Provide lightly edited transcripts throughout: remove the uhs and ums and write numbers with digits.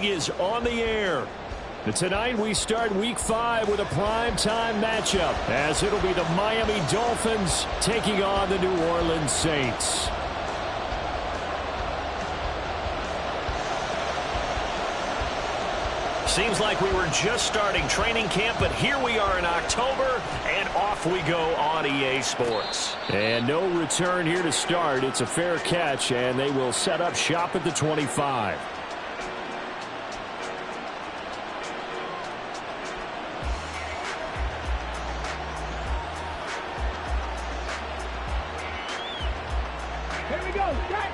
is on the air. Tonight we start Week 5 with a primetime matchup, as it'll be the Miami Dolphins taking on the New Orleans Saints. Seems like we were just starting training camp, but here we are in October, and off we go on EA Sports. And no return here to start. It's a fair catch, and they will set up shop at the 25. Here we go. Set.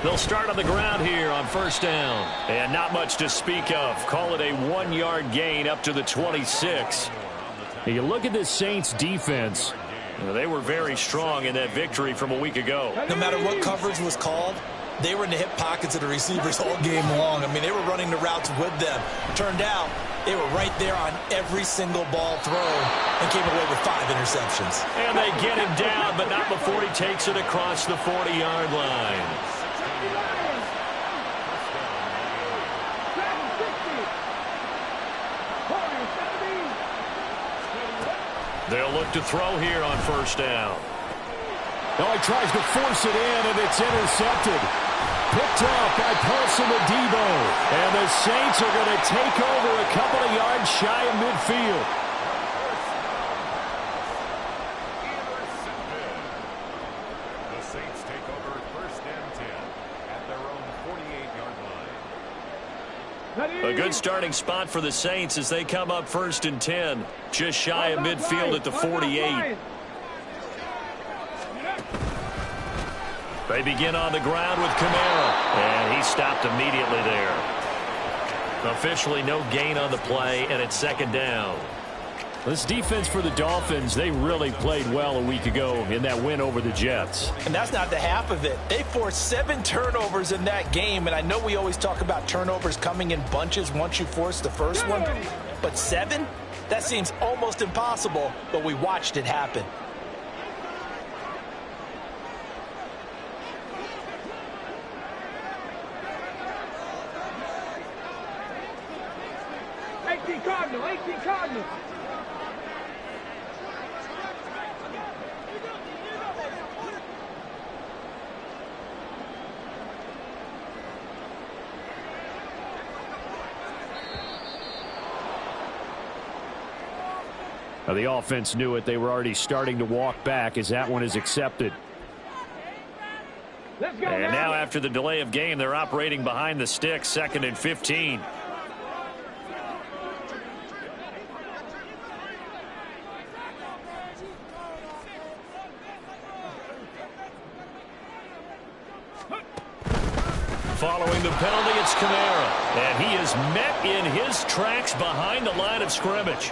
They'll start on the ground here on first down. And not much to speak of. Call it a 1-yard gain up to the 26. You look at this Saints defense. They were very strong in that victory from a week ago. No matter what coverage was called, they were in the hip pockets of the receivers all game long. I mean, they were running the routes with them. Turned out, they were right there on every single ball thrown and came away with 5 interceptions. And they get him down, but not before he takes it across the 40-yard line. They'll look to throw here on first down. Oh, he tries to force it in, and it's intercepted. Picked off by Paulson Adebo. And the Saints are going to take over a couple of yards shy of midfield. The Saints take over first and 10 at their own 48-yard line. A good starting spot for the Saints as they come up first and 10. Just shy of midfield at the 48. They begin on the ground with Kamara. And he stopped immediately there. Officially no gain on the play, and it's second down. This defense for the Dolphins, they really played well a week ago in that win over the Jets. And that's not the half of it. They forced 7 turnovers in that game, and I know we always talk about turnovers coming in bunches once you force the first one. But 7? That seems almost impossible, but we watched it happen. Cardinal, 18 Cardinal. Now, the offense knew it. They were already starting to walk back as that one is accepted. Let's go, and now after the delay of game, they're operating behind the sticks, second and 15. Following the penalty, it's Kamara. And he is met in his tracks behind the line of scrimmage.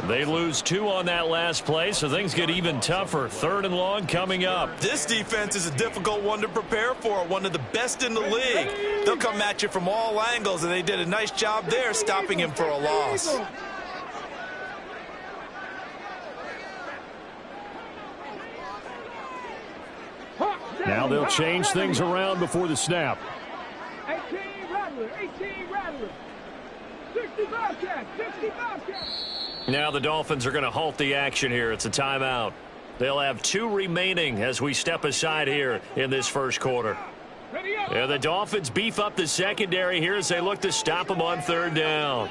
They lose 2 on that last play, so things get even tougher. Third and long coming up. This defense is a difficult one to prepare for, one of the best in the league. They'll come at you from all angles, and they did a nice job there stopping him for a loss. Now they'll change things around before the snap. 18 Rattler, 18 Rattler. 65 catch, 65 catch. Now the Dolphins are going to halt the action here. It's a timeout. They'll have 2 remaining as we step aside here in this first quarter. And the Dolphins beef up the secondary here as they look to stop them on third down.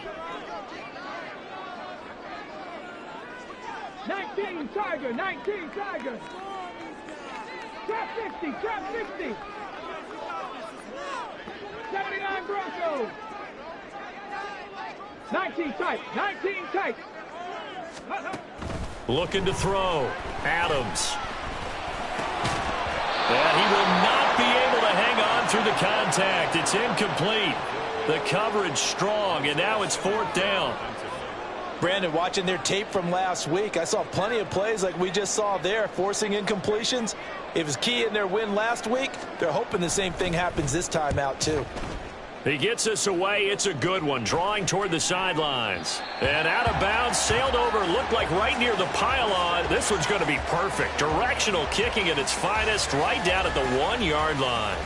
19 Tiger, 19 Tiger. Trap 60, trap 60. 79 Broncos. 19 tight, 19 tight. Looking to throw. Adams. And he will not be able to hang on through the contact. It's incomplete. The coverage strong, and now it's fourth down. Brandon, watching their tape from last week, I saw plenty of plays like we just saw there, forcing incompletions. It was key in their win last week. They're hoping the same thing happens this time out, too. He gets us away. It's a good one, drawing toward the sidelines. And out of bounds, sailed over, looked like right near the pylon. This one's going to be perfect. Directional kicking at its finest, right down at the 1-yard line.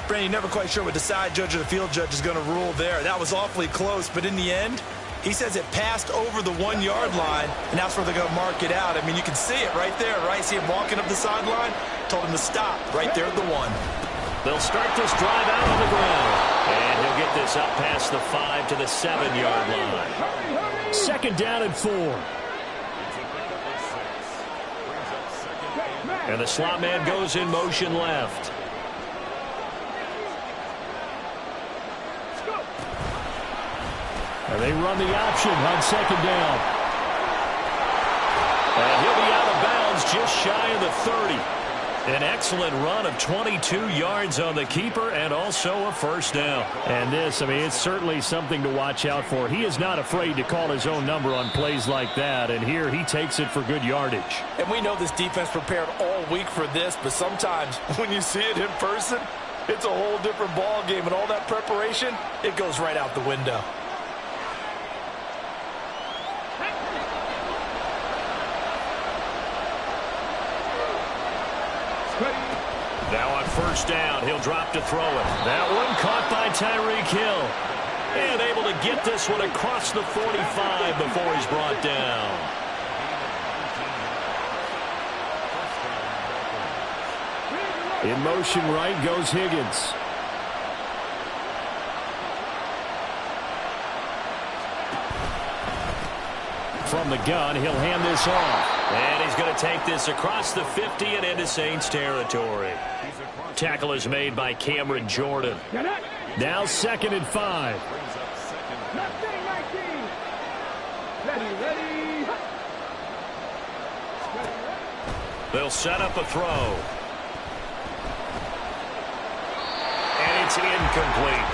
Brandon, you're never quite sure what the side judge or the field judge is going to rule there. That was awfully close, but in the end, he says it passed over the 1-yard line, and that's where they're going to mark it out. I mean, you can see it right there, right? See him walking up the sideline? Told him to stop right there at the 1. They'll start this drive out on the ground. And he'll get this up past the 5 to the 7-yard line. Second down and 4. And the slot man goes in motion left. And they run the option on second down. And he'll be out of bounds just shy of the 30. An excellent run of 22 yards on the keeper and also a first down. And this, I mean, it's certainly something to watch out for. He is not afraid to call his own number on plays like that. And here he takes it for good yardage. And we know this defense prepared all week for this, but sometimes when you see it in person, it's a whole different ball game. And all that preparation, it goes right out the window. Now on first down, he'll drop to throw it. That one caught by Tyreek Hill. And able to get this one across the 45 before he's brought down. In motion right goes Higgins. From the gun, he'll hand this off. And he's going to take this across the 50 and into Saints territory. Tackle is made by Cameron Jordan. Now 2nd and 5. They'll set up a throw. And it's incomplete.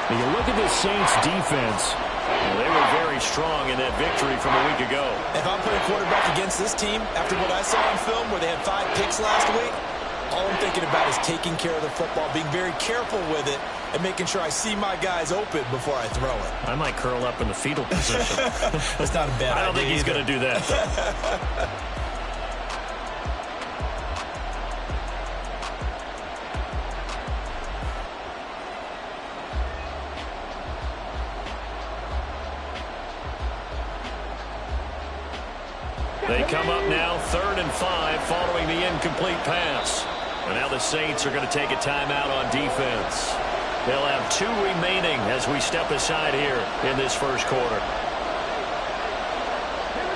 When you look at this Saints defense, well, they were very strong in that victory from a week ago. If I'm putting quarterback against this team, after what I saw on film where they had 5 picks last week, all I'm thinking about is taking care of the football, being very careful with it, and making sure I see my guys open before I throw it. I might curl up in the fetal position. That's not a bad idea. I don't think he's going to do that. They come up now 3rd and 5 following the incomplete pass. And now the Saints are going to take a timeout on defense. They'll have 2 remaining as we step aside here in this first quarter.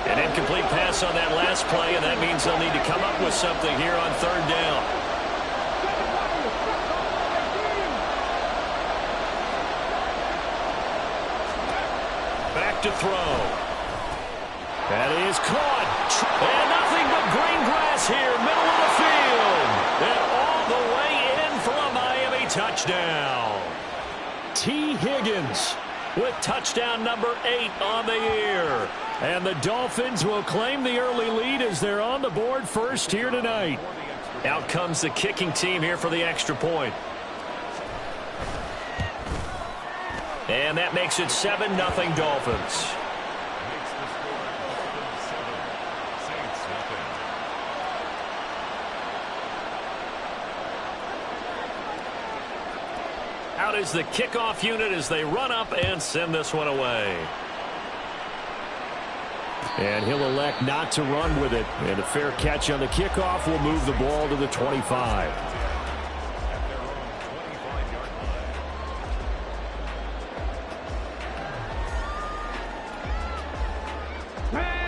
An incomplete pass on that last play, and that means they'll need to come up with something here on 3rd down. Back to throw. that is caught. And nothing but green grass here, middle of the field. And all the way in for a Miami touchdown. T. Higgins with touchdown number 8 on the year. And the Dolphins will claim the early lead as they're on the board first here tonight. Out comes the kicking team here for the extra point. And that makes it 7-0 Dolphins. Out is the kickoff unit as they run up and send this one away. And he'll elect not to run with it. And a fair catch on the kickoff will move the ball to the 25.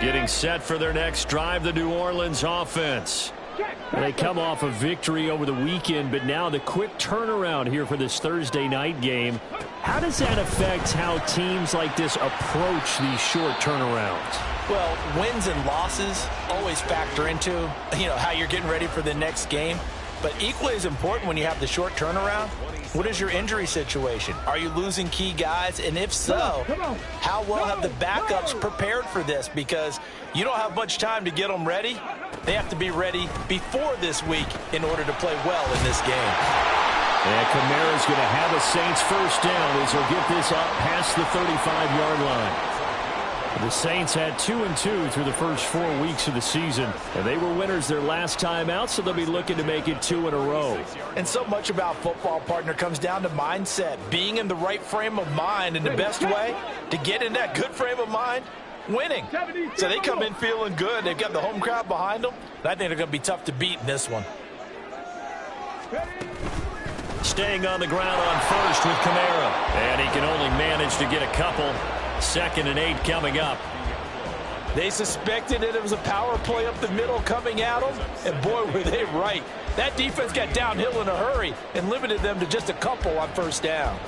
Getting set for their next drive, the New Orleans offense. And they come off a victory over the weekend, but now the quick turnaround here for this Thursday night game. How does that affect how teams like this approach these short turnarounds? Well, wins and losses always factor into, how you're getting ready for the next game. But equally as important when you have the short turnaround, what is your injury situation? Are you losing key guys? And if so, how well have the backups prepared for this? Because you don't have much time to get them ready. They have to be ready before this week in order to play well in this game. And Kamara's going to have a Saints first down as he'll get this up past the 35-yard line. The Saints had 2-2 through the first 4 weeks of the season, and they were winners their last time out, so they'll be looking to make it 2 in a row. And so much about football, partner, comes down to mindset, being in the right frame of mind, and the best way to get in that good frame of mind, winning. So they come in feeling good. They've got the home crowd behind them, and I think they're going to be tough to beat in this one. Staying on the ground on first with Kamara, and he can only manage to get a couple. 2nd and 8 coming up. They suspected that it was a power play up the middle coming at them, and boy, were they right. That defense got downhill in a hurry and limited them to just a couple on first down.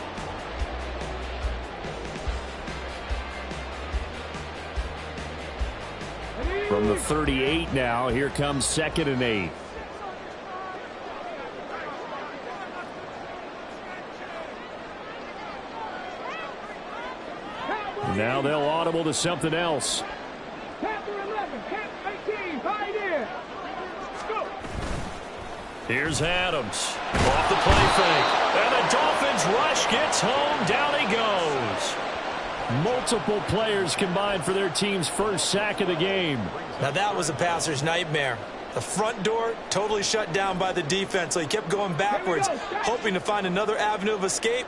From the 38 now, here comes 2nd and 8. Now they'll audible to something else. Tampa 11, Tampa 18, right here. Go. Here's Adams. Off the play fake. And the Dolphins rush gets home. Down he goes. Multiple players combined for their team's first sack of the game. Now that was a passer's nightmare. The front door totally shut down by the defense, so he kept going backwards, hoping to find another avenue of escape.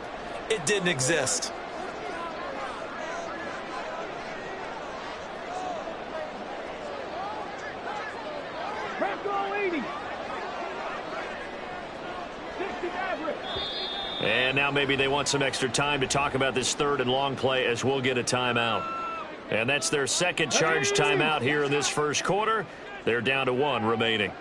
It didn't exist. Bronco 80. 60 average. And now maybe they want some extra time to talk about this 3rd and long play as we'll get a timeout. And that's their second charge timeout here in this first quarter. They're down to 1 remaining.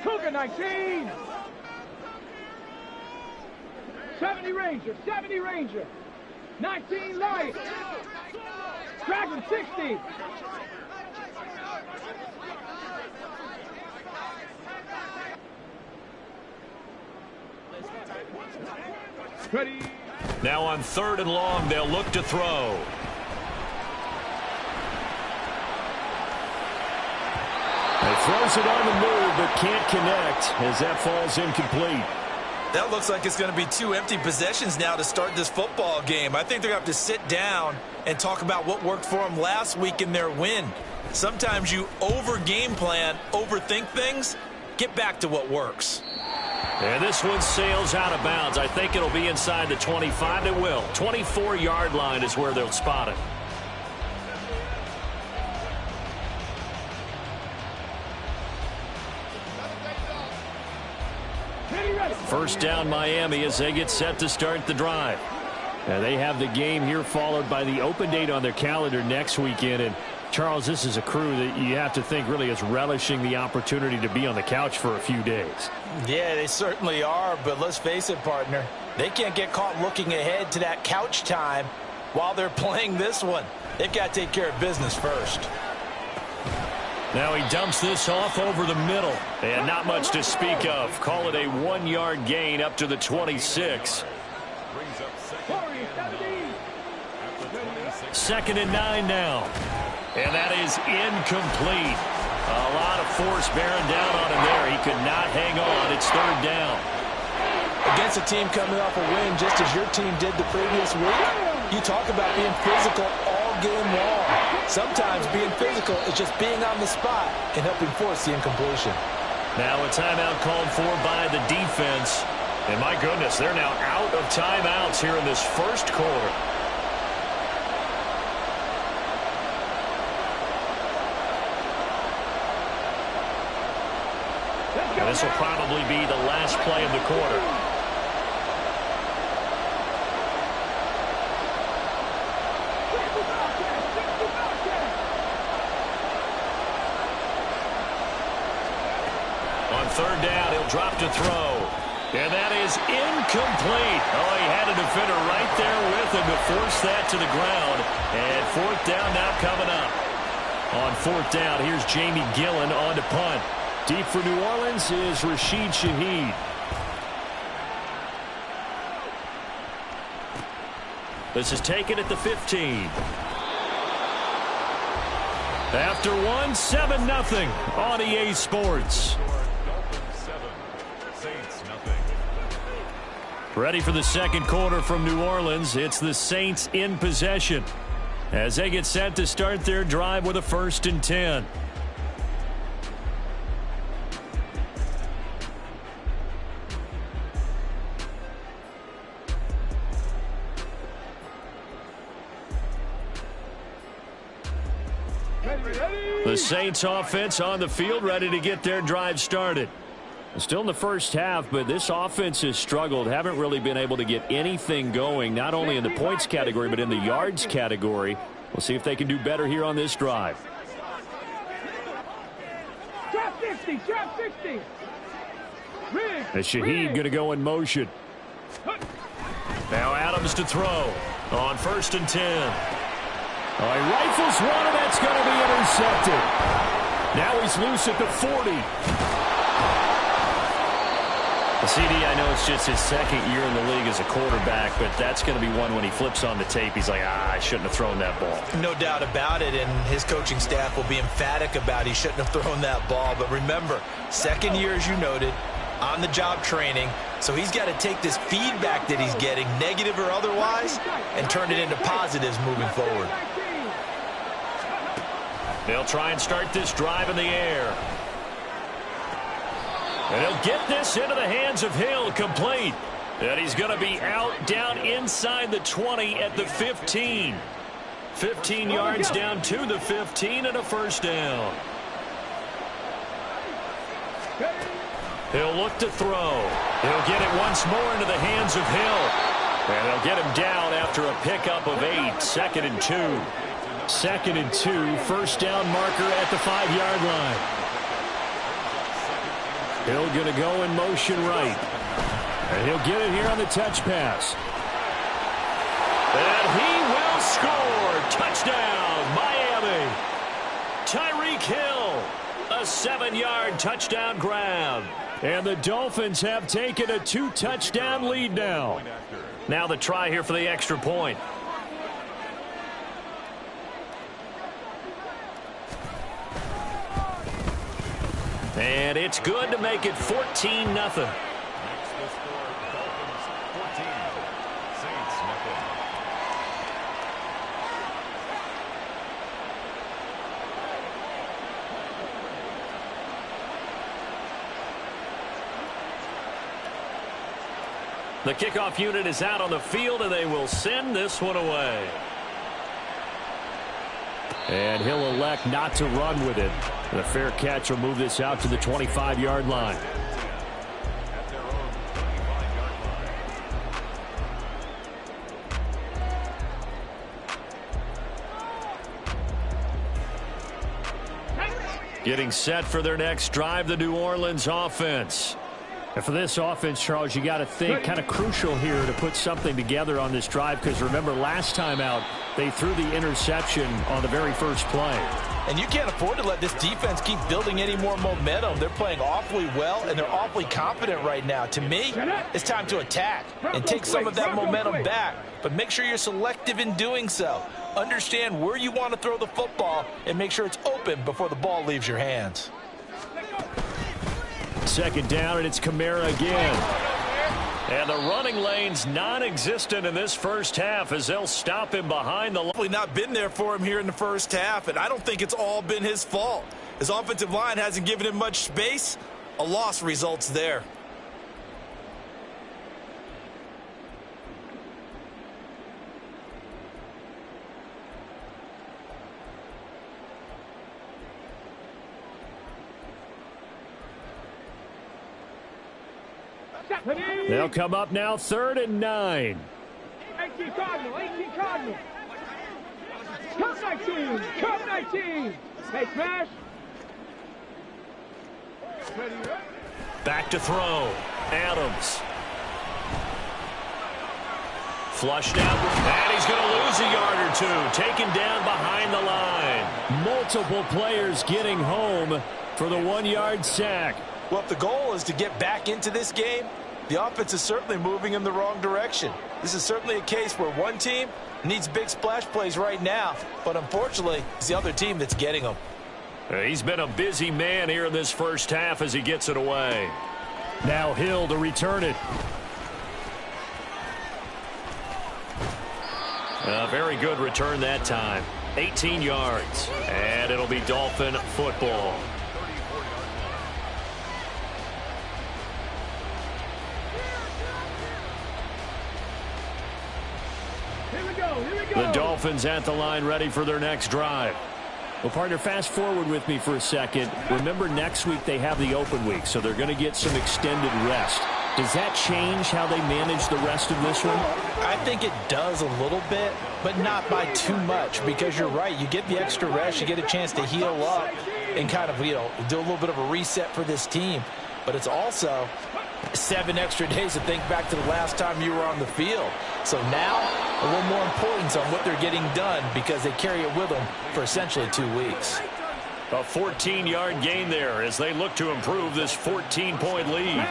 Cougar 19. 70 Ranger, 70 Ranger. 19 Lion. Dragon 60. Ready. Now on 3rd and long, they'll look to throw. He throws it on the move, but can't connect as that falls incomplete. That looks like it's going to be 2 empty possessions now to start this football game. I think they're going to have to sit down and talk about what worked for them last week in their win. Sometimes you over-game plan, overthink things. Get back to what works. And this one sails out of bounds. I think it'll be inside the 25. It will. 24-yard line is where they'll spot it. First down Miami as they get set to start the drive. And they have the game here followed by the open date on their calendar next weekend. And Charles, this is a crew that you have to think really is relishing the opportunity to be on the couch for a few days. Yeah, they certainly are, but let's face it, partner. They can't get caught looking ahead to that couch time while they're playing this one. They've got to take care of business first. Now he dumps this off over the middle. And not much to speak of. Call it a 1-yard gain up to the 26. Brings up 2nd and 9 now. And that is incomplete. A lot of force bearing down on him there. He could not hang on. It's 3rd down. Against a team coming off a win just as your team did the previous week, you talk about being physical all game long. Sometimes being physical is just being on the spot and helping force the incompletion. Now a timeout called for by the defense. And my goodness, they're now out of timeouts here in this first quarter. And this will probably be the last play of the quarter. On 3rd down, he'll drop to throw. And that is incomplete. Oh, he had a defender right there with him to force that to the ground. And 4th down now coming up. On 4th down, here's Jamie Gillen on to punt. Deep for New Orleans is Rashid Shaheed. This is taken at the 15. After one, 7-0 on EA Sports. Dolphins 7, Saints nothing. Ready for the second quarter from New Orleans. It's the Saints in possession as they get set to start their drive with a 1st and 10. The Saints offense on the field, ready to get their drive started. Still in the first half, but this offense has struggled. Haven't really been able to get anything going, not only in the points category, but in the yards category. We'll see if they can do better here on this drive. Drop 60, drop 60. And Shaheed going to go in motion. Now Adams to throw on 1st and 10. He rifles one, and that's going to be intercepted. Now he's loose at the 40. CD, I know it's just his second year in the league as a quarterback, but that's going to be one when he flips on the tape. He's like, I shouldn't have thrown that ball. No doubt about it, and his coaching staff will be emphatic about he shouldn't have thrown that ball. But remember, second year, as you noted, on-the-job training, so he's got to take this feedback that he's getting, negative or otherwise, and turn it into positives moving forward. They'll try and start this drive in the air. And he'll get this into the hands of Hill, complete. And he's going to be out down inside the 20 at the 15. 15 yards down to the 15 and a 1st down. He'll look to throw. He'll get it once more into the hands of Hill. And they'll get him down after a pickup of 8. 2nd and 2. 2nd and 2. 1st down marker at the 5-yard line. Hill going to go in motion right. And he'll get it here on the touch pass. And he will score. Touchdown, Miami. Tyreek Hill, a 7-yard touchdown grab. And the Dolphins have taken a 2-touchdown lead now. Now the try here for the extra point. And it's good to make it 14-0. Next to score, Dolphins 14, Saints nothing. The kickoff unit is out on the field, and they will send this one away. And he'll elect not to run with it. And a fair catch will move this out to the 25-yard line. At their own 25-yard line. Getting set for their next drive, the New Orleans offense. And for this offense, Charles, you got to think kind of crucial here to put something together on this drive, because remember last time out they threw the interception on the very first play. And you can't afford to let this defense keep building any more momentum. They're playing awfully well, and they're awfully confident right now. To me, it's time to attack and take some of that momentum back. But make sure you're selective in doing so. Understand where you want to throw the football and make sure it's open before the ball leaves your hands. 2nd down, and it's Kamara again. And the running lane's non-existent in this first half as they'll stop him behind the line. Not been there for him here in the first half, and I don't think it's all been his fault. His offensive line hasn't given him much space. A loss results there. They'll come up now 3rd and 9. 18 Cardinal, 18 Cardinal. Come 19, come 19. Hey, smash. Back to throw. Adams. Flushed out, and he's going to lose a yard or two. Taken down behind the line. Multiple players getting home for the 1-yard sack. Well, if the goal is to get back into this game, the offense is certainly moving in the wrong direction. This is certainly a case where one team Needs big splash plays right now, but unfortunately, it's the other team that's getting them. He's been a busy man here in this first half as he gets it away. Now Hill to return it. A very good return that time. 18 yards. And it'll be Dolphin football. Here we go. The Dolphins at the line ready for their next drive. Well, partner, fast forward with me for a second. Remember, next week they have the open week, so they're going to get some extended rest. Does that change how they manage the rest of this one? I think it does a little bit, but not by too much, because you're right. You get the extra rest, you get a chance to heal up and kind of, do a little bit of a reset for this team. But it's also 7 extra days to think back to the last time you were on the field. So now, a little more importance on what they're getting done because they carry it with them for essentially 2 weeks. A 14-yard gain there as they look to improve this 14-point lead.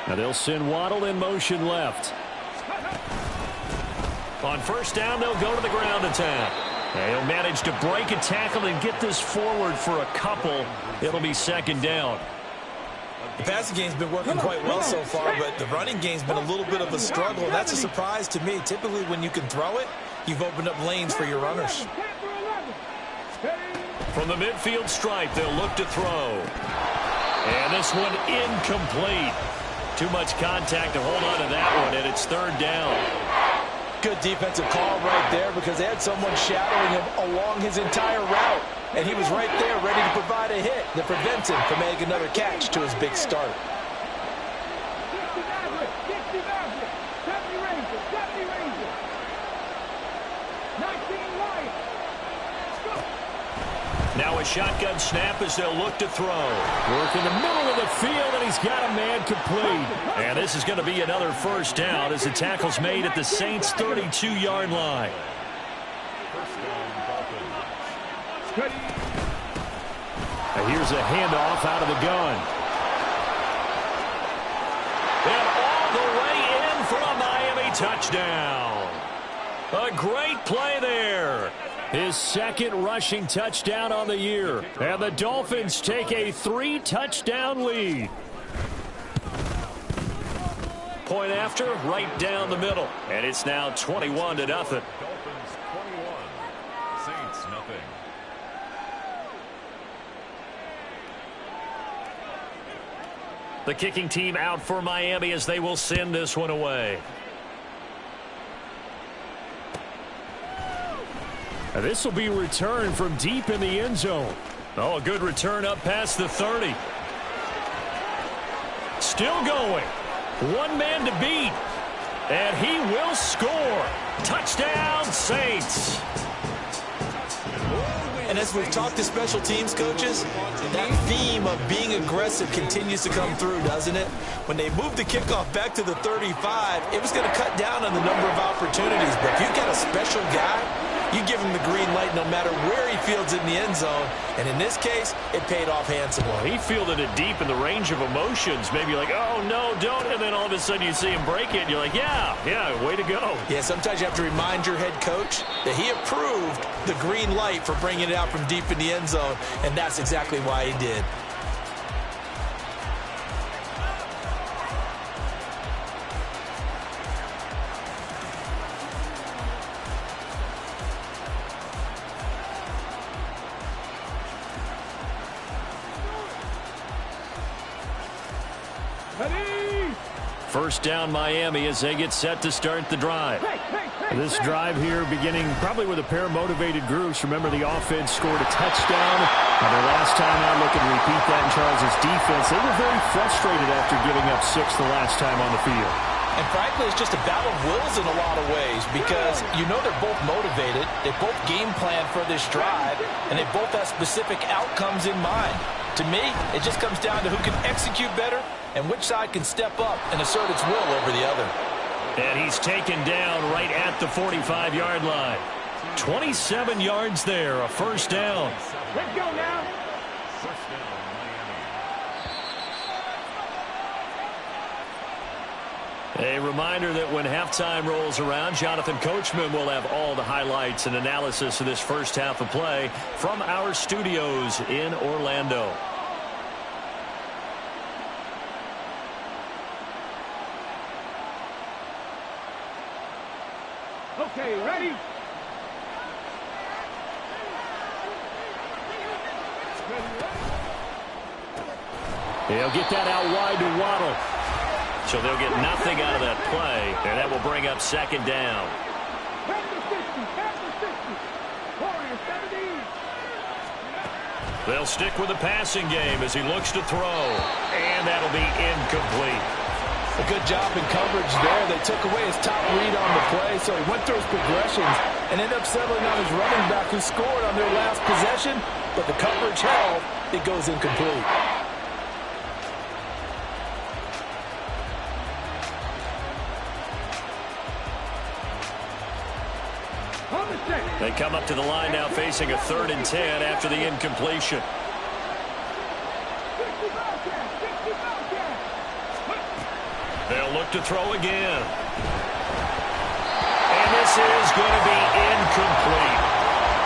Now they'll send Waddle in motion left. On first down, they'll go to the ground attack. And he'll manage to break a tackle and get this forward for a couple. It'll be second down. The passing game's been working quite well so far, but the running game's been a little bit of a struggle. That's a surprise to me. Typically, when you can throw it, you've opened up lanes for your runners. From the midfield stripe, they'll look to throw. And this one incomplete. Too much contact to hold on to that one, and it's third down. Good defensive call right there because they had someone shadowing him along his entire route. And he was right there ready to provide a hit that prevents him from making another catch to his big start. Now a shotgun snap as they'll look to throw. Work in the middle of the field, and he's got a man complete. And this is going to be another first down as the tackle's made at the Saints' 32-yard line. And here's a handoff out of the gun. And all the way in for a Miami touchdown. A great play there. His second rushing touchdown on the year. And the Dolphins take a 3-touchdown lead. Point after, right down the middle. And it's now 21-0. Dolphins 21, Saints nothing. The kicking team out for Miami as they will send this one away. And this will be returned from deep in the end zone. Oh, a good return up past the 30. Still going. One man to beat. And he will score. Touchdown, Saints. And as we've talked to special teams coaches, that theme of being aggressive continues to come through, doesn't it? When they moved the kickoff back to the 35, it was going to cut down on the number of opportunities. But if you've got a special guy, you give him the green light no matter where he fields it in the end zone. And in this case, it paid off handsomely. He fielded it deep in the range of emotions. Maybe like, oh, no, don't. And then all of a sudden you see him break it. And you're like, yeah, way to go. Yeah, sometimes you have to remind your head coach that he approved the green light for bringing it out from deep in the end zone. And that's exactly why he did. First down Miami as they get set to start the drive. This drive here beginning probably with a pair of motivated groups. Remember, the offense scored a touchdown. And their last time out, looking to repeat that in Charles' defense. They were very frustrated after giving up 6 the last time on the field. And frankly, it's just a battle of wills in a lot of ways because you know they're both motivated. They both game plan for this drive, and they both have specific outcomes in mind. To me, it just comes down to who can execute better and which side can step up and assert its will over the other. And he's taken down right at the 45-yard line. 27 yards there, a first down. Let's go now. First down, Miami. A reminder that when halftime rolls around, Jonathan Coachman will have all the highlights and analysis of this first half of play from our studios in Orlando. Okay, ready? He'll get that out wide to Waddle. So they'll get nothing out of that play, and that will bring up second down. Back to 60, back to 60. Warriors 17. They'll stick with the passing game as he looks to throw, and that'll be incomplete. A good job in coverage there. They took away his top read on the play, so he went through his progressions and ended up settling on his running back who scored on their last possession, but the coverage held. It goes incomplete. They come up to the line now facing a 3rd and 10 after the incompletion. They'll look to throw again. And this is going to be incomplete.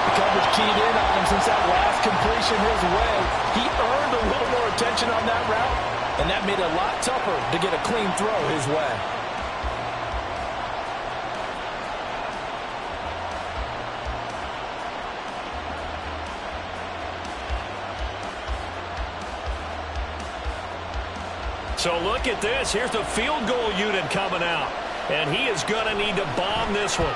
The coverage keyed in on him since that last completion his way. He earned a little more attention on that route, and that made it a lot tougher to get a clean throw his way. So look at this. Here's the field goal unit coming out. And he is going to need to bomb this one.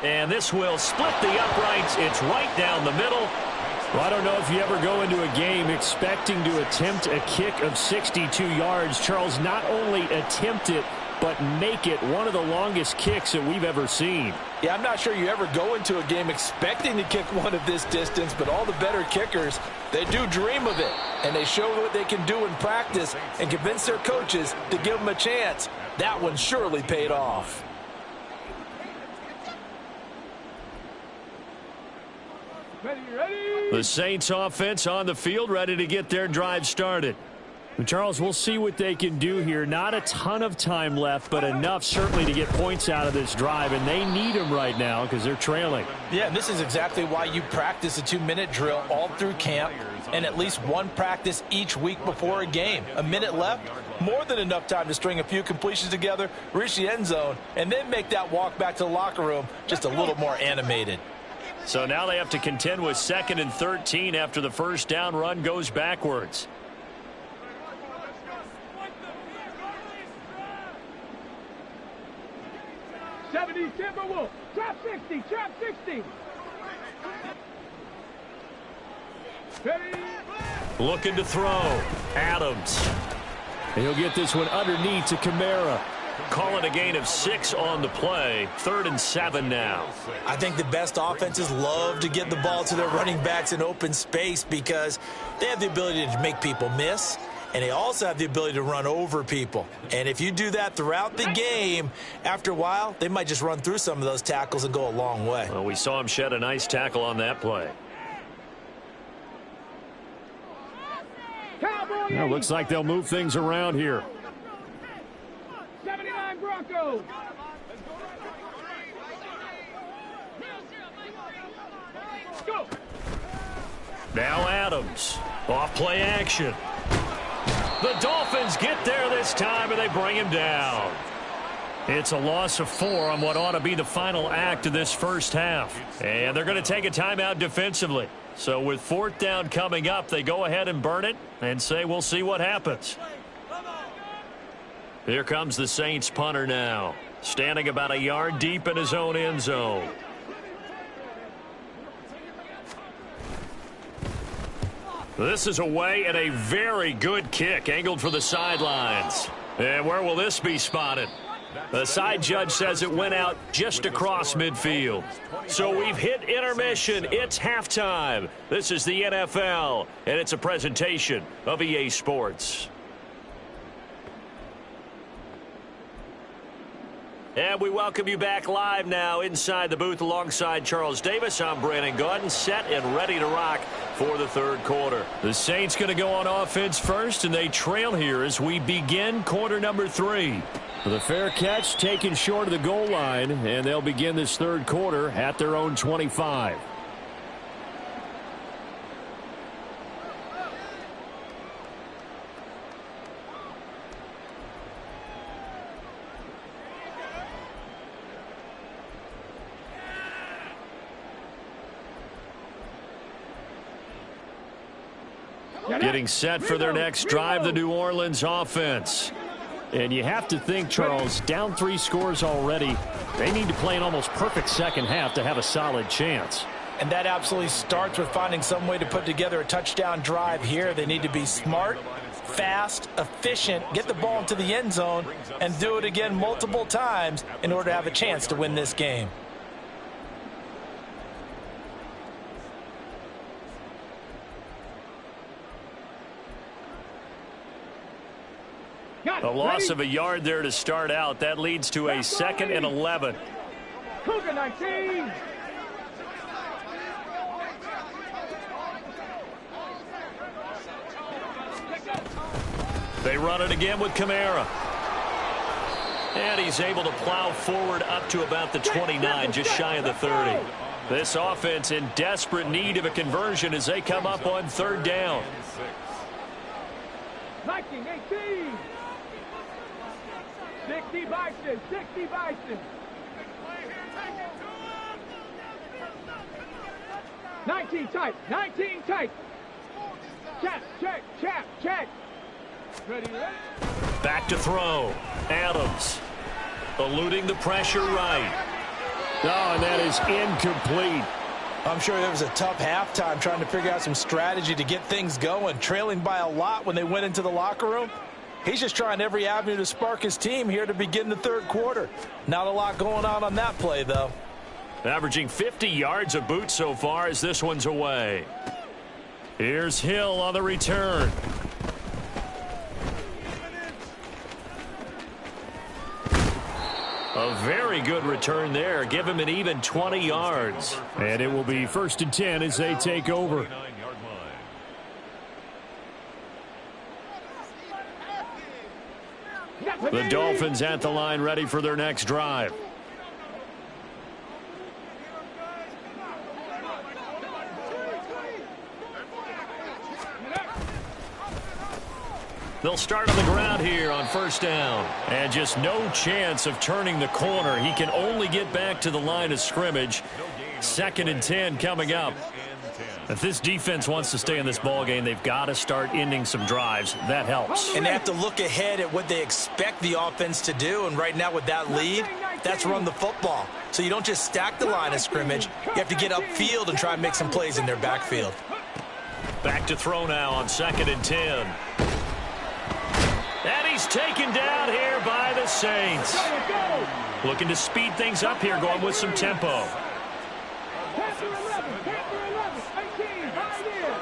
And this will split the uprights. It's right down the middle. Well, I don't know if you ever go into a game expecting to attempt a kick of 62 yards. Charles, not only attempt it, but make it one of the longest kicks that we've ever seen. Yeah, I'm not sure you ever go into a game expecting to kick one of this distance, but all the better kickers, they do dream of it, and they show what they can do in practice and convince their coaches to give them a chance. That one surely paid off. Ready? The Saints offense on the field, ready to get their drive started. Charles, we'll see what they can do here. Not a ton of time left, but enough certainly to get points out of this drive, and they need them right now because they're trailing. Yeah, and this is exactly why you practice a 2-minute drill all through camp and at least one practice each week before a game. A minute left, more than enough time to string a few completions together, reach the end zone, and then make that walk back to the locker room just a little more animated. So now they have to contend with 2nd and 13 after the first down run goes backwards. Timberwolves, trap 60, trap 60. Ready? Looking to throw. Adams. And he'll get this one underneath to Kamara. Call it a gain of 6 on the play. 3rd and 7 now. I think the best offenses love to get the ball to their running backs in open space because they have the ability to make people miss, and they also have the ability to run over people. And if you do that throughout the game, after a while, they might just run through some of those tackles and go a long way. Well, we saw him shed a nice tackle on that play. Well, looks like they'll move things around here. 79 Broncos. Go. Now Adams. Off play action. The Dolphins get there this time, and they bring him down. It's a loss of 4 on what ought to be the final act of this first half. And they're going to take a timeout defensively. So with 4th down coming up, they go ahead and burn it and say we'll see what happens. Here comes the Saints punter now, standing about a yard deep in his own end zone. This is away and a very good kick angled for the sidelines. And where will this be spotted? The side judge says it went out just across midfield. So we've hit intermission. It's halftime. This is the NFL, and it's a presentation of EA Sports. And we welcome you back live now inside the booth alongside Charles Davis. I'm Brandon Gaudin, set and ready to rock for the third quarter. The Saints going to go on offense first, and they trail here as we begin quarter number 3. The fair catch taken short of the goal line, and they'll begin this third quarter at their own 25. Getting set for their next drive, the New Orleans offense. And you have to think, Charles, down 3 scores already. They need to play an almost perfect second half to have a solid chance. And that absolutely starts with finding some way to put together a touchdown drive here. They need to be smart, fast, efficient, get the ball into the end zone, and do it again multiple times in order to have a chance to win this game. A loss of a yard there to start out. That leads to a 2nd and 11. Cougar 19. They run it again with Kamara. And he's able to plow forward up to about the 29, just shy of the 30. This offense in desperate need of a conversion as they come up on 3rd down. 19, 18. 60 Bison, 60 Bison. 19 tight, 19 tight. Check. Ready. Back to throw. Adams eluding the pressure right. Oh, and that is incomplete. I'm sure there was a tough halftime trying to figure out some strategy to get things going. Trailing by a lot when they went into the locker room. He's just trying every avenue to spark his team here to begin the third quarter. Not a lot going on that play, though. Averaging 50 yards a boot so far as this one's away. Here's Hill on the return. A very good return there. Give him an even 20 yards. And it will be 1st and 10 as they take over. The Dolphins at the line ready for their next drive. They'll start on the ground here on 1st down. And just no chance of turning the corner. He can only get back to the line of scrimmage. 2nd and 10 coming up. If this defense wants to stay in this ballgame, they've got to start ending some drives. That helps. And they have to look ahead at what they expect the offense to do. And right now with that lead, that's run the football. So you don't just stack the line of scrimmage. You have to get upfield and try and make some plays in their backfield. Back to throw now on 2nd and 10. And he's taken down here by the Saints. Looking to speed things up here, going with some tempo. Panther 11, 18, high near.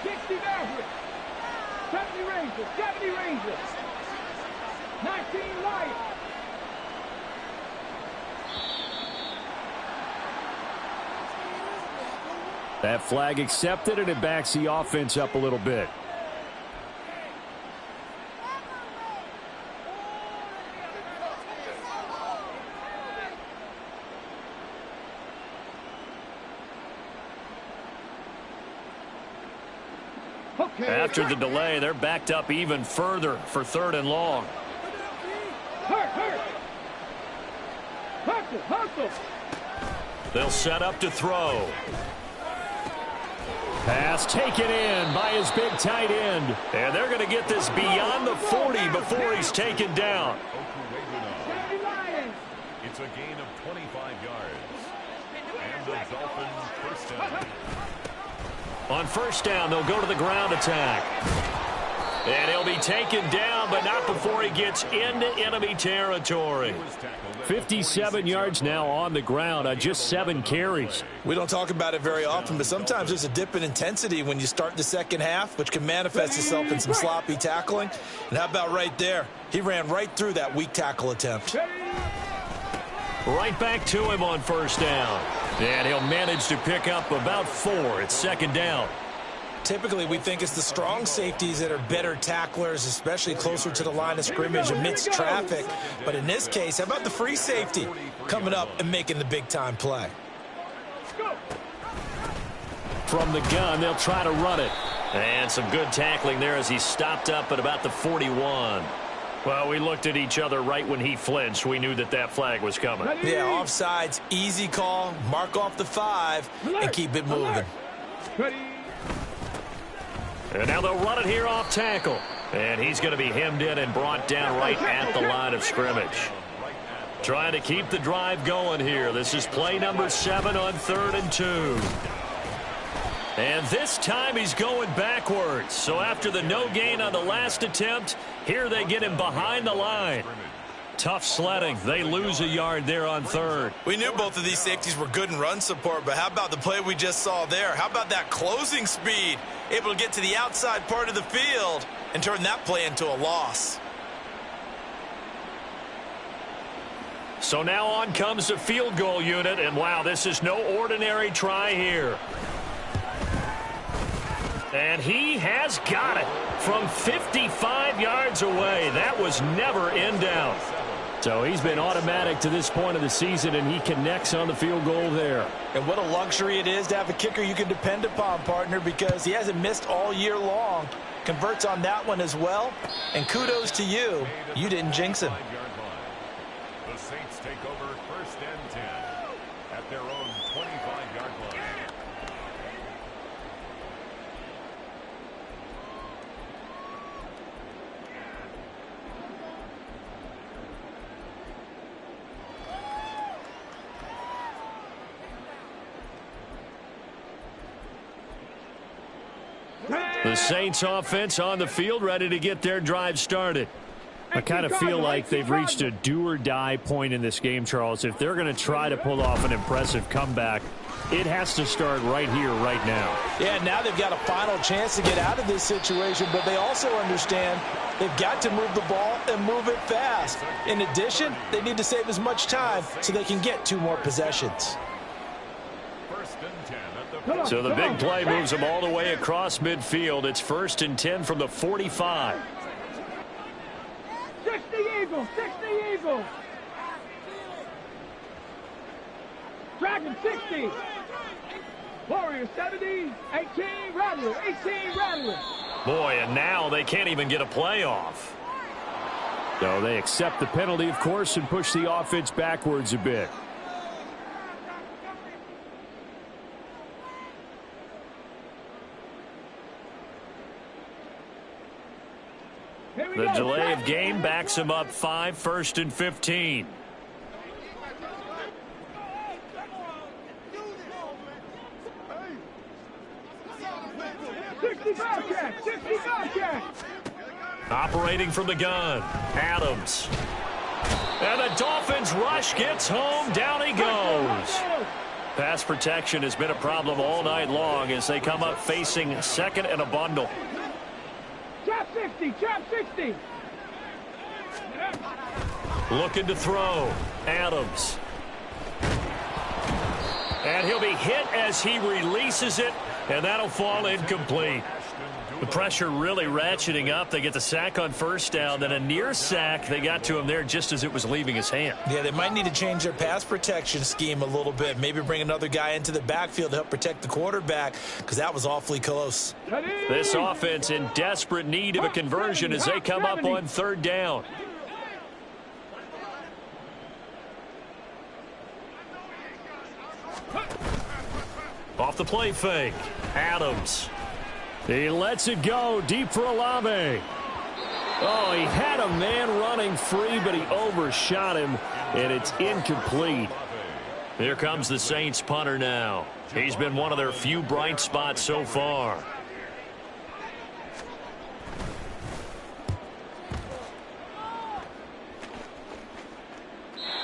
Sixty Maverick. 70 Rangers. 19 Lions. That flag accepted, and it backs the offense up a little bit. After the delay, they're backed up even further for 3rd and long. Hustle. They'll set up to throw. Pass taken in by his big tight end. And they're going to get this beyond the 40 before he's taken down. It's a gain of 25 yards. And the Dolphins 1st down. On 1st down, they'll go to the ground attack. And he'll be taken down, but not before he gets into enemy territory. 57 yards now on the ground on just 7 carries. We don't talk about it very often, but sometimes there's a dip in intensity when you start the second half, which can manifest itself in some sloppy tackling. And how about right there? He ran right through that weak tackle attempt. Right back to him on first down. And he'll manage to pick up about 4. It's second down. Typically, we think it's the strong safeties that are better tacklers, especially closer to the line of scrimmage amidst traffic. But in this case, how about the free safety coming up and making the big-time play? From the gun, they'll try to run it. And some good tackling there as he stopped up at about the 41. Well, we looked at each other right when he flinched. We knew that that flag was coming. Yeah, offsides, easy call, mark off the 5, and keep it moving. And now they'll run it here off tackle. And he's going to be hemmed in and brought down right at the line of scrimmage. Trying to keep the drive going here. This is play number 7 on 3rd and 2. And this time he's going backwards. So after the no gain on the last attempt, here they get him behind the line. Tough sledding. They lose a yard there on 3rd. We knew both of these safeties were good in run support, but how about the play we just saw there? How about that closing speed? Able to get to the outside part of the field and turn that play into a loss. So now on comes the field goal unit, and wow, this is no ordinary try here. And he has got it from 55 yards away. That was never in doubt. So he's been automatic to this point of the season, and he connects on the field goal there. And what a luxury it is to have a kicker you can depend upon, partner, because he hasn't missed all year long. Converts on that one as well. And kudos to you. You didn't jinx him. The Saints take over 1st and 10 at their own 25-yard line. The Saints offense on the field, ready to get their drive started. I kind of feel like they've reached a do-or-die point in this game, Charles. If they're going to try to pull off an impressive comeback, it has to start right here, right now. Yeah, now they've got a final chance to get out of this situation, but they also understand they've got to move the ball and move it fast. In addition, they need to save as much time so they can get 2 more possessions. 1st and 10 at the So the big play moves them all the way across midfield. It's 1st and 10 from the 45. 60 Eagles, 60 Eagles. Dragon 60. Warriors 70, 18 Rattler, 18 Rattler. Boy, and now they can't even get a play off. So they accept the penalty, of course, and push the offense backwards a bit. The delay of game backs him up 5, 1st and 15. Operating from the gun, Adams. And the Dolphins rush gets home. Down he goes. Pass protection has been a problem all night long as they come up facing 2nd and a bundle. Trap 60, trap 60. Looking to throw. Adams. And he'll be hit as he releases it, and that'll fall incomplete. The pressure really ratcheting up. They get the sack on 1st down, then a near sack. They got to him there just as it was leaving his hand. Yeah, they might need to change their pass protection scheme a little bit. Maybe bring another guy into the backfield to help protect the quarterback, because that was awfully close. This offense in desperate need of a conversion as they come up on 3rd down. Off the play fake. Adams. He lets it go deep for Olave. Oh, he had a man running free, but he overshot him, and it's incomplete. Here comes the Saints punter now. He's been one of their few bright spots so far.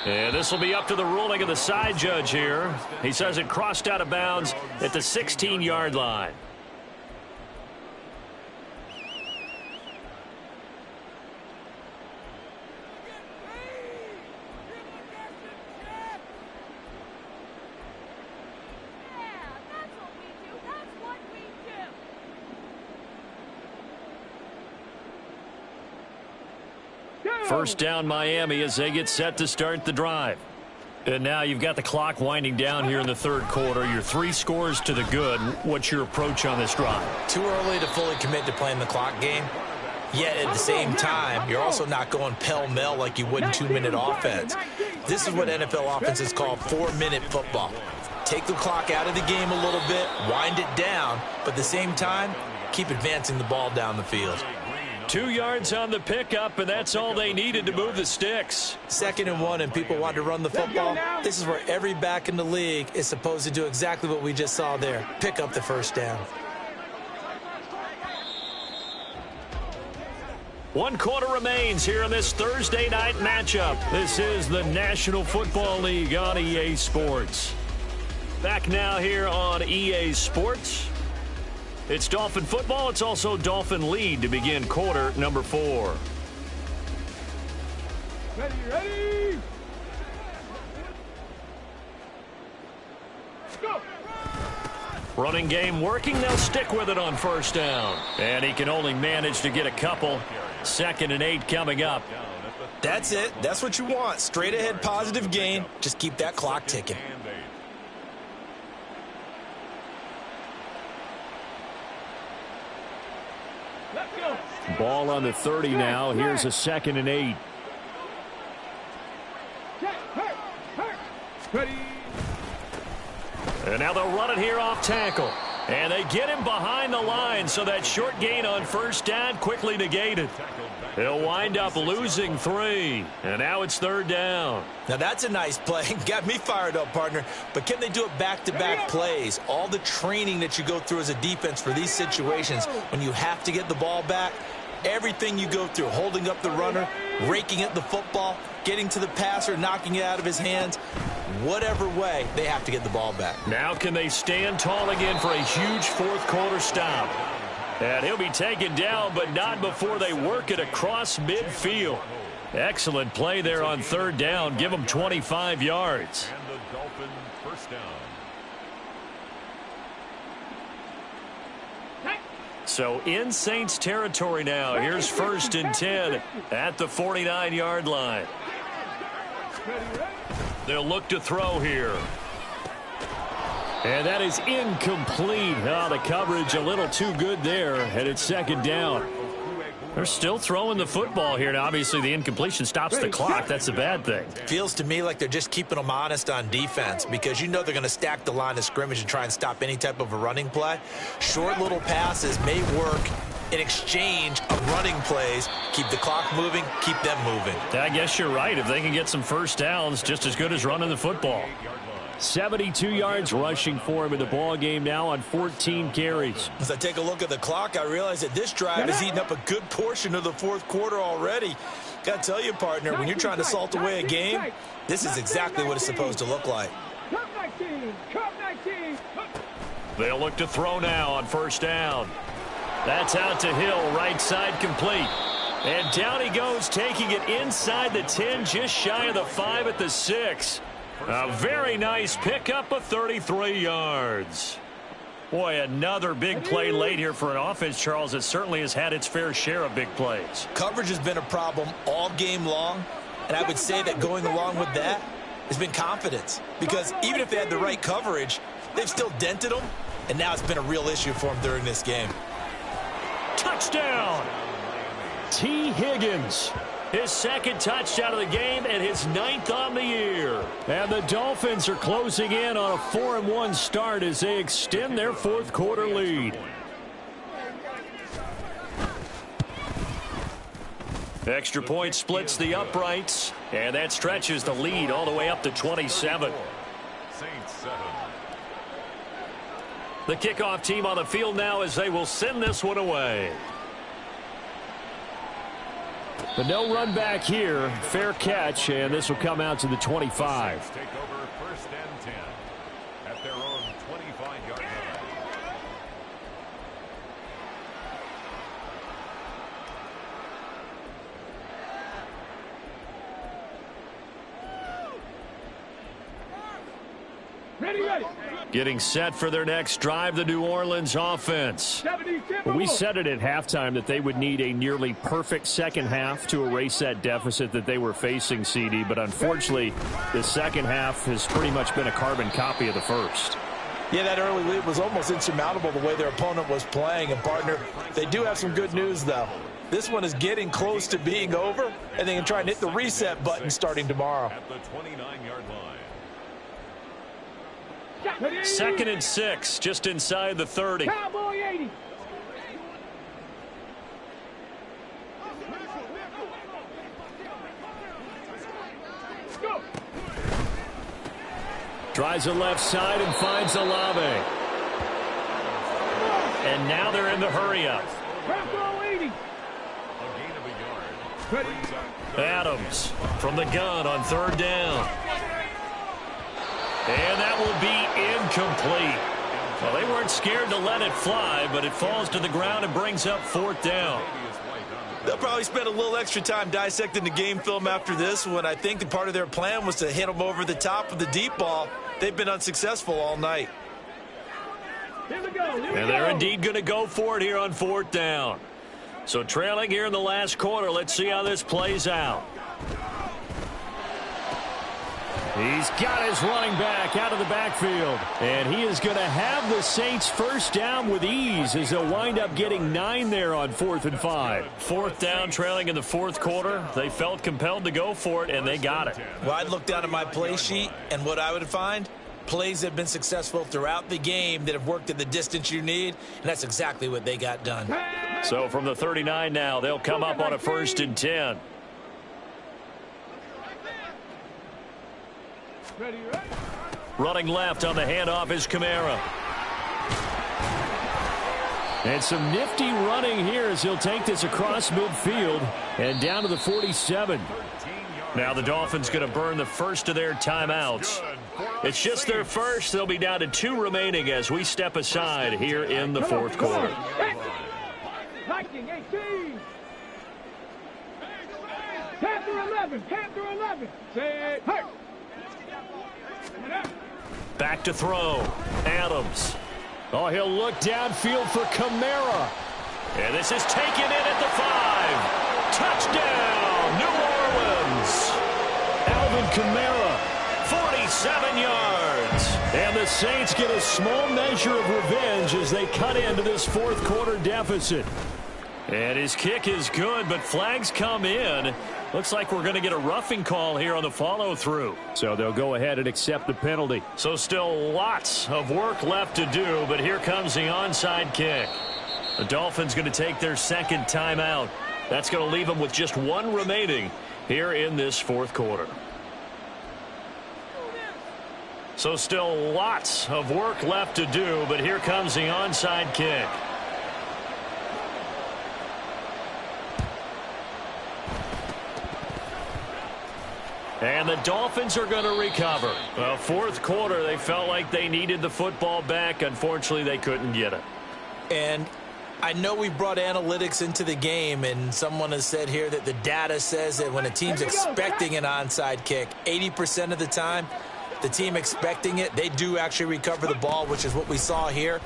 And this will be up to the ruling of the side judge here. He says it crossed out of bounds at the 16-yard line. First down Miami as they get set to start the drive. And now you've got the clock winding down here in the third quarter. Your 3 scores to the good. What's your approach on this drive? Too early to fully commit to playing the clock game. Yet at the same time, you're also not going pell-mell like you would in 2-minute offense. This is what NFL offenses call 4-minute football. Take the clock out of the game a little bit, wind it down, but at the same time, keep advancing the ball down the field. 2 yards on the pickup, and that's all they needed to move the sticks. 2nd and 1, and people want to run the football. This is where every back in the league is supposed to do exactly what we just saw there. Pick up the first down. 1 quarter remains here in this Thursday night matchup. This is the National Football League on EA Sports. Back now here on EA Sports. It's Dolphin football. It's also Dolphin lead to begin quarter number 4. Ready. Go. Running game working. They'll stick with it on first down. And he can only manage to get a couple. 2nd and 8 coming up. That's it. That's what you want. Straight ahead positive gain. Just keep that clock ticking. Ball on the 30 now. Here's a 2nd and 8. Ready. And now they'll run it here off tackle. And they get him behind the line, so that short gain on first down quickly negated. He'll wind up losing 3. And now it's 3rd down. Now that's a nice play. Got me fired up, partner. But can they do it back-to-back plays? All the training that you go through as a defense for these situations, when you have to get the ball back, everything you go through, holding up the runner, raking at the football, getting to the passer, knocking it out of his hands, whatever way, they have to get the ball back. Now can they stand tall again for a huge 4th quarter stop? And he'll be taken down, but not before they work it across midfield. Excellent play there on 3rd down. Give them 25 yards. And the Dolphin first down. So in Saints territory now. Here's 1st and 10 at the 49-yard line. They'll look to throw here. And that is incomplete. Oh, the coverage a little too good there, and it's 2nd down. They're still throwing the football here. Now, obviously, the incompletion stops the clock. That's a bad thing. Feels to me like they're just keeping them honest on defense because you know they're going to stack the line of scrimmage and try and stop any type of a running play. Short little passes may work in exchange of running plays. Keep the clock moving, keep them moving. I guess you're right. If they can get some first downs, just as good as running the football. 72 yards rushing for him in the ball game now on 14 carries. As I take a look at the clock, I realize that this drive has eaten up a good portion of the 4th quarter already. Got to tell you, partner, when you're trying to salt away a game, this is exactly what it's supposed to look like. Cup 19. Cup 19. They'll look to throw now on first down. That's out to Hill, right side complete. And down he goes, taking it inside the 10, just shy of the 5 at the 6. A very nice pickup of 33 yards. Boy, another big play late here for an offense, Charles, that certainly has had its fair share of big plays. Coverage has been a problem all game long, and I would say that going along with that has been confidence. Because even if they had the right coverage, they've still dented them, and now it's been a real issue for them during this game. Touchdown! T. Higgins. His 2nd touchdown of the game and his 9th on the year. And the Dolphins are closing in on a 4-1 start as they extend their 4th quarter lead. Extra point splits the uprights, and that stretches the lead all the way up to 27. Saints 7. The kickoff team on the field now as they will send this one away. But no run back here. Fair catch, and this will come out to the 25. Saints take over 1st and 10 at their own 25-yard line. Getting set for their next drive, the New Orleans offense. Well, we said it at halftime that they would need a nearly perfect second half to erase that deficit that they were facing, CD. But unfortunately, the second half has pretty much been a carbon copy of the first. Yeah, that early lead was almost insurmountable the way their opponent was playing. And, partner, they do have some good news, though. This one is getting close to being over, and they can try and hit the reset button starting tomorrow. At the 29-yard line. 2nd and 6, just inside the 30. Cowboy 80. Go. Drives the left side and finds Olave. And now they're in the hurry-up. Cowboy 80. A gain of a yard. Brings up Adams from the gun on 3rd down. And that will be incomplete. Well, they weren't scared to let it fly, but it falls to the ground and brings up 4th down. They'll probably spend a little extra time dissecting the game film after this one. I think the part of their plan was to hit them over the top of the deep ball. They've been unsuccessful all night. Here we go. And they're indeed going to go for it here on 4th down. So trailing here in the last quarter, let's see how this plays out. He's got his running back out of the backfield. And he is going to have the Saints first down with ease as they'll wind up getting 9 there on 4th and 5. 4th down, trailing in the 4th quarter. They felt compelled to go for it, and they got it. Well, I'd look down at my play sheet, and what I would find, plays that have been successful throughout the game that have worked at the distance you need, and that's exactly what they got done. So from the 39 now, they'll come up on a 1st and 10. Ready, right? Running left on the handoff is Kamara. And some nifty running here as he'll take this across midfield and down to the 47. Now the Dolphins going to burn the first of their timeouts. It's just their first. They'll be down to 2 remaining as we step aside here in the 4th quarter. Viking 18. Panther 11. Panther 11. Say, hey. Back to throw. Adams. Oh, he'll look downfield for Kamara. And this is taken in at the 5. Touchdown, New Orleans. Alvin Kamara. 47 yards. And the Saints get a small measure of revenge as they cut into this 4th quarter deficit. And his kick is good, but flags come in. Looks like we're going to get a roughing call here on the follow-through. So they'll go ahead and accept the penalty. So still lots of work left to do, but here comes the onside kick. The Dolphins going to take their 2nd timeout. That's going to leave them with just 1 remaining here in this 4th quarter. So still lots of work left to do, but here comes the onside kick. And the Dolphins are going to recover. Well, 4th quarter, they felt like they needed the football back. Unfortunately, they couldn't get it. And I know we brought analytics into the game, and someone has said here that the data says that when a team's expecting an onside kick, 80% of the time, the team expecting it, they do actually recover the ball, which is what we saw here.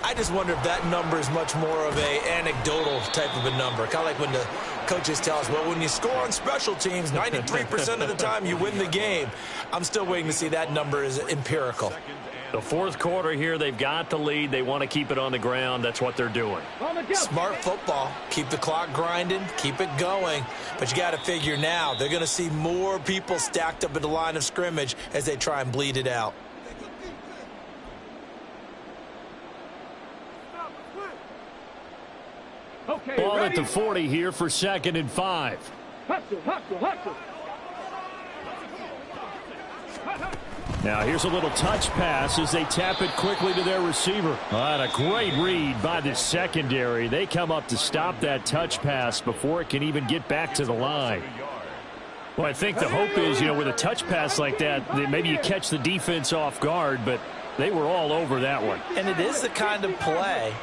I just wonder if that number is much more of a anecdotal type of a number. Kind of like when the coaches tell us, well, when you score on special teams, 93% of the time you win the game. I'm still waiting to see that number is empirical. The 4th quarter here, they've got the lead. They want to keep it on the ground. That's what they're doing. Smart football. Keep the clock grinding. Keep it going. But you got to figure now, they're going to see more people stacked up at the line of scrimmage as they try and bleed it out. Okay, Ball ready? at the 40 here for 2nd and 5. Hustle, hustle, hustle. Now here's a little touch pass as they tap it quickly to their receiver. And a great read by the secondary. They come up to stop that touch pass before it can even get back to the line. Well, I think the hope is, with a touch pass like that, maybe you catch the defense off guard, but they were all over that one. And it is the kind of play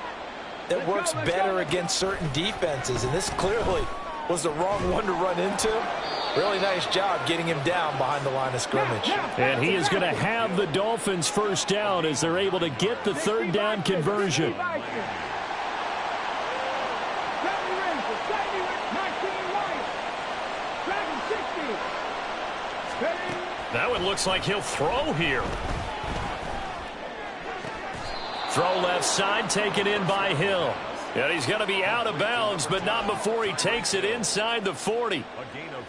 that works better against certain defenses, and this clearly was the wrong one to run into. Really nice job getting him down behind the line of scrimmage. And he is going to have the Dolphins first down as they're able to get the third down conversion. That one looks like he'll throw here. Throw left side, taken in by Hill. And he's going to be out of bounds, but not before he takes it inside the 40.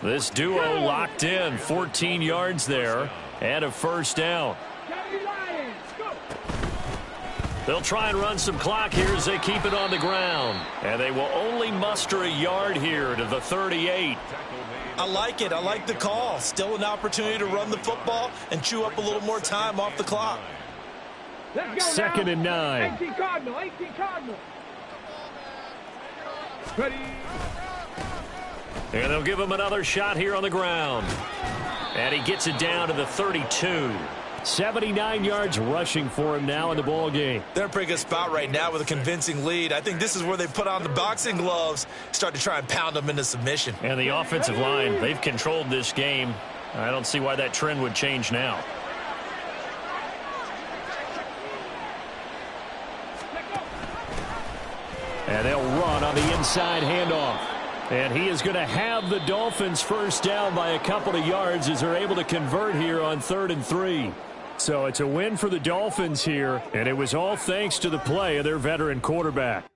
This duo locked in, 14 yards there, and a first down. They'll try and run some clock here as they keep it on the ground. And they will only muster a yard here to the 38. I like it. I like the call. Still an opportunity to run the football and chew up a little more time off the clock. Second and 9. 18 Cardinal. Ready. And they'll give him another shot here on the ground. And he gets it down to the 32. 79 yards rushing for him now in the ball game. They're in a pretty good spot right now with a convincing lead. I think this is where they put on the boxing gloves, start to try and pound them into submission. And the offensive line, they've controlled this game. I don't see why that trend would change now. And they'll run on the inside handoff. And he is going to have the Dolphins first down by a couple of yards as they're able to convert here on 3rd and 3. So it's a win for the Dolphins here, and it was all thanks to the play of their veteran quarterback.